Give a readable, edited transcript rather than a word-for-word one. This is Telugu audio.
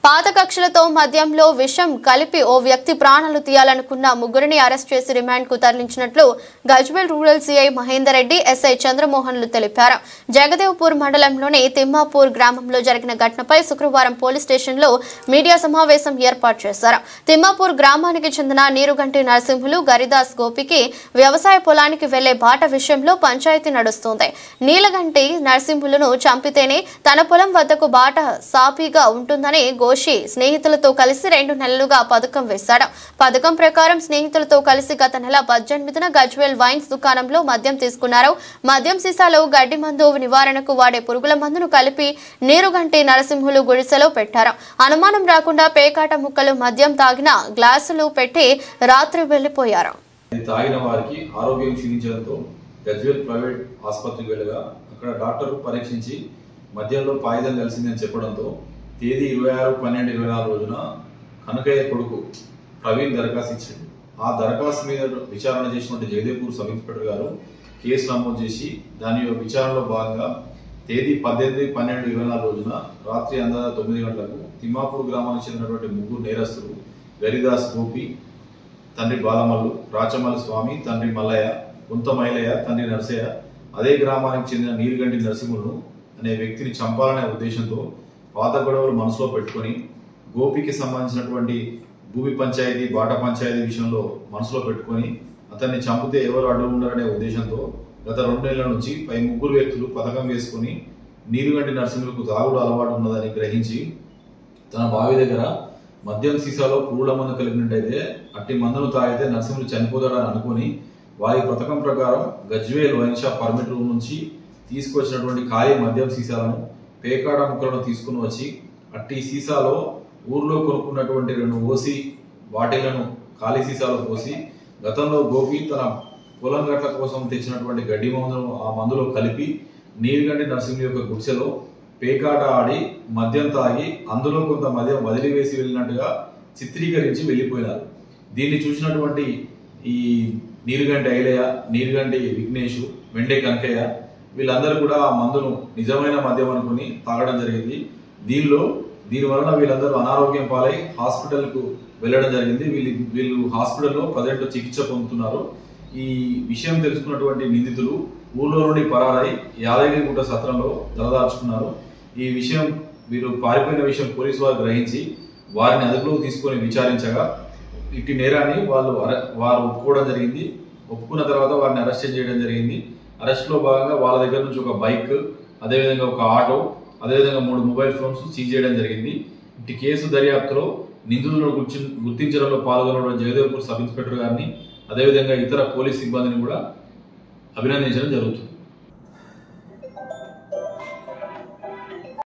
పాత కక్షలతో మద్యంలో విషం కలిపి ఓ వ్యక్తి ప్రాణాలు తీయాలనుకున్న ముగ్గురిని అరెస్ట్ చేసి రిమాండ్ కు తరలించినట్లు Gajwel rural CI Mahender Reddy SI చంద్రమోహన్లు తెలిపారు. జగదేవ్పూర్ మండలంలోని తిమ్మాపూర్ గ్రామంలో జరిగిన ఘటనపై శుక్రవారం పోలీస్ స్టేషన్లో మీడియా సమావేశం ఏర్పాటు చేశారు. తిమ్మాపూర్ గ్రామానికి చెందిన నీరుగంటి నరసింహులు గరిదాస్ గోపికి వ్యవసాయ పొలానికి వెళ్లే బాట విషయంలో పంచాయతీ నడుస్తోంది. నీలగంటి నరసింహులను చంపితేనే తన పొలం వద్దకు బాట సాఫీగా ఉంటుందని గోషి స్నేహితులతో కలిసి 2 నెలలుగా పథకం వేశాడు. పథకం ప్రకారం స్నేహితులతో కలిసి గత నెల 18న గజ్వేల్ వైన్స్ దుకాణంలో మద్యం తీసుకున్నారు. మద్యం సీసాలో గడ్డి మందు నివారణకు వాడే పురుగుల మందును కలిపి నీరుగంటి నరసింహులు గుడిసెలో పెట్టారు. అనుమానం రాకుండా పేకాట ముక్కలు మద్యం తాగిన గ్లాసులు పెట్టి రాత్రి వెళ్లిపోయారు. తాగిన వారికి ఆరోగ్యం క్షీణించడంతో గజ్వేల్ ప్రైవేట్ ఆసుపత్రికి వెళ్ళగా అక్కడ డాక్టర్ పరీక్షించి మద్యంలో పాయిజన్ కలిసిందని చెప్పడంతో తేదీ 26/12/24 రోజున కనకయ్య కొడుకు ప్రవీణ్ దరఖాస్తు ఇచ్చింది. ఆ దరఖాస్తు మీద విచారణ చేసినటువంటి జగదేవ్పూర్ సబ్ ఇన్స్పెక్టర్ గారు కేసు నమోదు చేసి దాని విచారణలో భాగంగా తేదీ 18/12/24 రోజున రాత్రి అందాజ 9 గంటలకు తిమ్మాపూర్ గ్రామానికి చెందినటువంటి ముగ్గురు నేరస్తులు గరిదాస్ గోపి తండ్రి బాలమల్లు, రాచమల్లి స్వామి తండ్రి మల్లయ్య, గుంత మైలయ్య తండ్రి నరసయ్య అదే గ్రామానికి చెందిన నీరుగంటి నరసింహులు అనే వ్యక్తిని చంపాలనే ఉద్దేశంతో పాత గొడవలు మనసులో పెట్టుకుని గోపికి సంబంధించినటువంటి భూమి పంచాయతీ బాట పంచాయతీ విషయంలో మనసులో పెట్టుకుని అతన్ని చంపితే ఎవరు అడ్డు ఉండరనే ఉద్దేశంతో గత 2 నెలల నుంచి పై ముగ్గురు వ్యక్తులు పథకం వేసుకుని నీరుగంటి నరసింహులకు తాగుడు అలవాటు ఉన్నదని గ్రహించి తన బావి దగ్గర మద్యం సీసాలో పురుగుల మందు కలిగినట్టయితే అట్టి మందును తాగితే నరసింహులు చనిపోతాడని అనుకుని వారి పథకం ప్రకారం Gajwel wine shop permit room నుంచి తీసుకొచ్చినటువంటి ఖాళీ మద్యం సీసాలను పేకాడ ముక్కలను తీసుకుని వచ్చి అట్టి సీసాలో ఊర్లో కొనుక్కున్నటువంటి 2 ఓసి బాటిళ్లను ఖాళీ సీసాలో పోసి గతంలో గోపి తన పొలం గట్ల కోసం తెచ్చినటువంటి గడ్డి మందును ఆ మందులో కలిపి నీరుగంటి నరసింహుల యొక్క గుడిసెలో పేకాట ఆడి మద్యం తాగి అందులో కొంత మద్యం వదిలివేసి వెళ్ళినట్టుగా చిత్రీకరించి వెళ్ళిపోయినారు. దీన్ని చూసినటువంటి ఈ నీరుగంటి ఐలయ్య, నీరుగంటి విఘ్నేష్, వెండే కనకయ్య వీళ్ళందరూ కూడా ఆ మందును నిజమైన మద్యం అనుకుని తాగడం జరిగింది. దీని వలన వీళ్ళందరూ అనారోగ్యం పాలై హాస్పిటల్కు వెళ్ళడం జరిగింది. వీళ్ళు హాస్పిటల్లో ప్రజెంట్ చికిత్స పొందుతున్నారు. ఈ విషయం తెలుసుకున్నటువంటి నిందితులు ఊర్లో నుండి పరారై యాదగిరిగుట్ట సత్రంలో తలదార్చుకున్నారు. ఈ విషయం వీరు పారిపోయిన విషయం పోలీసు వారు గ్రహించి వారిని అదుపులోకి తీసుకొని విచారించగా ఇట్టి నేరాన్ని వారు ఒప్పుకోవడం జరిగింది. ఒప్పుకున్న తర్వాత వారిని అరెస్ట్ చేయడం జరిగింది. అరెస్ట్లో భాగంగా వాళ్ళ దగ్గర నుంచి ఒక బైక్, అదేవిధంగా ఒక ఆటో, అదేవిధంగా 3 మొబైల్ ఫోన్స్ సీజ్ చేయడం జరిగింది. ఇటు కేసు దర్యాప్తులో నిందితులను గుర్తించడంలో పాల్గొనడం జగదేవ్పూర్ సబ్ ఇన్స్పెక్టర్ గారిని, అదేవిధంగా ఇతర పోలీస్ సిబ్బందిని కూడా అభినందించడం జరుగుతుంది.